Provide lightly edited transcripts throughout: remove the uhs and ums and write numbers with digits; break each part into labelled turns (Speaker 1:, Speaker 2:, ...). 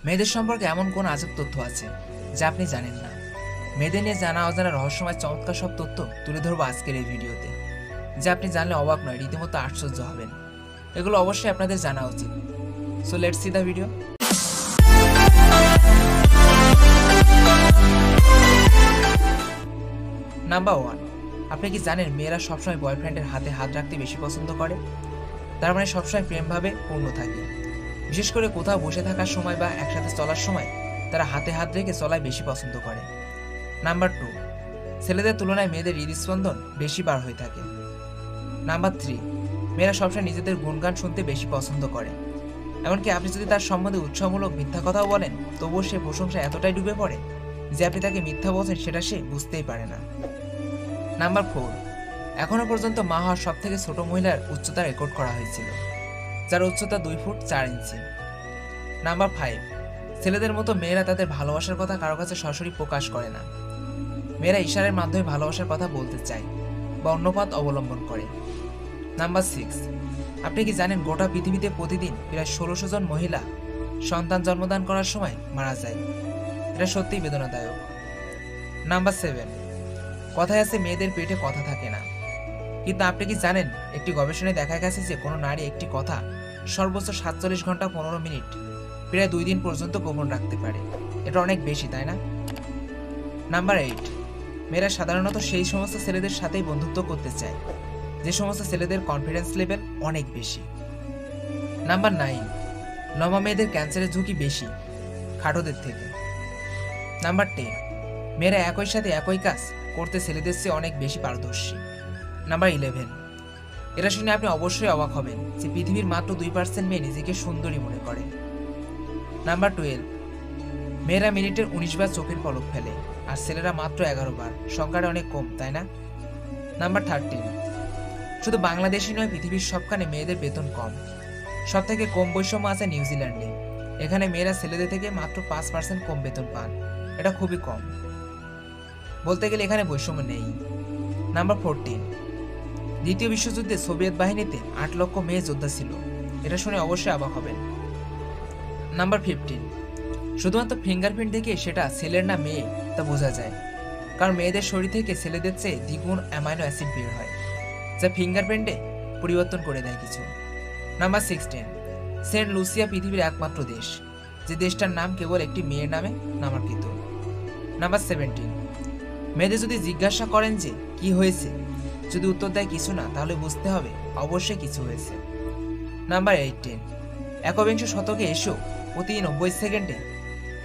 Speaker 1: মেয়েদের সম্পর্কে এমন কোন আজব তথ্য আছে যা আপনি জানেন না? মেয়েদের নিয়ে জানা অজানা রহস্যময় চমৎকার সব তথ্য তুলে ধরবো আজকের এই ভিডিওতে, যা আপনি জানলে অবাক নয়, রীতিমতো আশ্চর্য হবেন। এগুলো অবশ্যই আপনাদের জানা উচিত। So let's see the video. Number 1, আপনি কি জানেন মেয়েরা সবসময় বয়ফ্রেন্ডের হাতে হাত রাখতে বেশি পছন্দ করে? তার মানে সবসময় প্রেমভাবে পূর্ণ থাকে। বিশেষ করে কোথাও বসে থাকার সময় বা একসাথে চলার সময় তারা হাতে হাত রেখে চলাই বেশি পছন্দ করে। নাম্বার 2, ছেলেদের তুলনায় মেয়েদের হৃদস্পন্দন বেশি বার হয়ে থাকে। নাম্বার 3, মেয়েরা সবসময় নিজেদের গুণগান শুনতে বেশি পছন্দ করে। এমনকি আপনি যদি তার সম্বন্ধে উৎসাহমূলক মিথ্যা কথাও বলেন, তবুও সে প্রশংসা এতটাই ডুবে পড়ে যে আপনি তাকে মিথ্যা বলছেন সেটা সে বুঝতেই পারে না। নাম্বার 4, এখনো পর্যন্ত মা হওয়ার সব থেকে ছোট মহিলার উচ্চতা রেকর্ড করা হয়েছিল, যার উচ্চতা 2 ফুট 4 ইঞ্চি। নাম্বার 5, ছেলেদের মতো মেয়েরা তাদের ভালোবাসার কথা কারো কাছে সরাসরি প্রকাশ করে না। মেয়েরা ইশারার মাধ্যমে ভালোবাসার কথা বলতে চায় বা অন্য পথ অবলম্বন করে। নাম্বার 6, আপনি কি জানেন গোটা পৃথিবীতে প্রতিদিন প্রায় 1600 জন মহিলা সন্তান জন্মদান করার সময় মারা যায়? এটা সত্যিই বেদনাদায়ক। নাম্বার 7, কথায় আছে মেয়েদের পেটে কথা থাকে না, কিন্তু আপনি কি জানেন একটি গবেষণায় দেখা গেছে যে কোনো নারী একটি কথা সর্বোচ্চ 47 ঘন্টা 15 মিনিট প্রায় 2 দিন পর্যন্ত গোপন রাখতে পারে। এটা অনেক বেশি, তাই না? নাম্বার 8, মেয়েরা সাধারণত সেই সমস্ত ছেলেদের সাথেই বন্ধুত্ব করতে চায় যে সমস্ত ছেলেদের কনফিডেন্স লেভেল অনেক বেশি। নাম্বার 9, লম্বা মেয়েদের ক্যান্সারের ঝুঁকি বেশি খাটোদের থেকে। নাম্বার 10, মেয়েরা একই সাথে একই কাজ করতে ছেলেদের চেয়ে অনেক বেশি পারদর্শী। নাম্বার 11, এটা শুনে আপনি অবশ্যই অবাক হবেন যে পৃথিবীর মাত্র 2% মেয়ে নিজেকে সুন্দরী মনে করে। নাম্বার 12, মেয়েরা মিনিটের 19 বার চোখের পলক ফেলে আর ছেলেরা মাত্র 11 বার। সংখ্যাটা অনেক কম, তাই না? নাম্বার 13, শুধু বাংলাদেশই নয়, পৃথিবীর সবখানে মেয়েদের বেতন কম। সব থেকে কম বৈষম্য আছে নিউজিল্যান্ডে। এখানে মেয়েরা ছেলেদের থেকে মাত্র 5% কম বেতন পান। এটা খুবই কম, বলতে গেলে এখানে বৈষম্য নেই। নাম্বার 14, দ্বিতীয় বিশ্বযুদ্ধে সোভিয়েত বাহিনীতে 8 লক্ষ মেয়ে যোদ্ধা ছিল। এটা শুনে অবশ্যই অবাক হবেন। নাম্বার 15, শুধুমাত্র ফিঙ্গারপ্রিন্ট দেখে সেটা ছেলের না মেয়ে তা বোঝা যায়, কারণ মেয়েদের শরীর থেকে ছেলেদের চেয়ে দ্বিগুণ অ্যামাইনো অ্যাসিড বের হয়, যা ফিঙ্গারপ্রিন্টে পরিবর্তন করে দেয় কিছু। নাম্বার 16, সেন্ট লুসিয়া পৃথিবীর একমাত্র দেশ যে দেশটার নাম কেবল একটি মেয়ের নামে নামাঙ্কিত। নাম্বার 17, মেয়েদের যদি জিজ্ঞাসা করেন যে কি হয়েছে, যদি উত্তর দেয় কিছু না, তাহলে বুঝতে হবে অবশ্যই কিছু হয়েছে। নাম্বার 18, একবিংশ শতকে এসেও প্রতি 90 সেকেন্ডে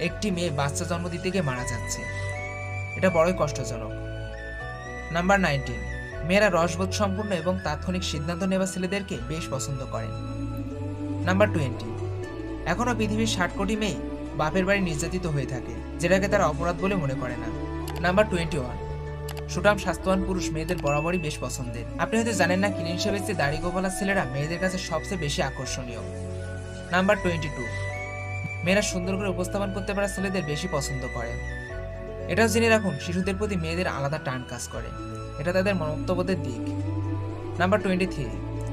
Speaker 1: একটি মেয়ে বাচ্চা জন্ম দিতে গিয়ে মারা যাচ্ছে। এটা বড়ই কষ্টজনক। নাম্বার 19, মেয়েরা রসবোধ সম্পূর্ণ এবং তাৎক্ষণিক সিদ্ধান্ত নেওয়া ছেলেদেরকে বেশ পছন্দ করেন। নাম্বার 20, এখনও পৃথিবীর 60 কোটি মেয়ে বাপের বাড়ি নির্যাতিত হয়ে থাকে, যেটাকে তারা অপরাধ বলে মনে করে না। নাম্বার 21, সুঠাম স্বাস্থ্যবান পুরুষ মেয়েদের বরাবরই বেশ পছন্দের। আপনি হয়তো জানেন না, ক্লিন শেভের চেয়ে দাড়ি গোপালা ছেলেরা মেয়েদের কাছে সবচেয়ে বেশি আকর্ষণীয়। নাম্বার 22, মেয়েরা সুন্দর করে উপস্থাপন করতে পারা ছেলেদের বেশি পছন্দ করে। এটাও জেনে রাখুন, শিশুদের প্রতি মেয়েদের আলাদা টান কাজ করে। এটা তাদের মমত্ববোধের দিক। নাম্বার 23,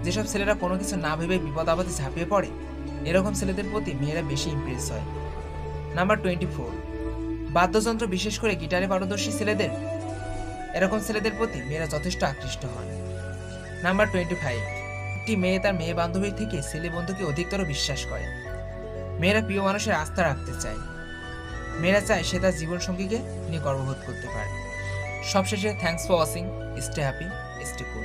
Speaker 1: যেসব ছেলেরা কোনো কিছু না ভেবে বিপদ আপদে ঝাঁপিয়ে পড়ে, এরকম ছেলেদের প্রতি মেয়েরা বেশি ইমপ্রেস হয়। নাম্বার 24, বাদ্যযন্ত্র বিশেষ করে গিটারে পারদর্শী ছেলেদের, এরকম ছেলেদের প্রতি মেয়েরা যথেষ্ট আকৃষ্ট হন। নাম্বার 25, একটি মেয়ে তার মেয়ে বান্ধবীর থেকে ছেলে বন্ধুকে অধিকতর বিশ্বাস করে। মেয়েরা প্রিয় মানুষের আস্থা রাখতে চায়। মেয়েরা চায় সে তার জীবনসঙ্গীকে নিয়ে গর্ববোধ করতে পারে। সবশেষে, thanks for watching, stay happy, stay cool.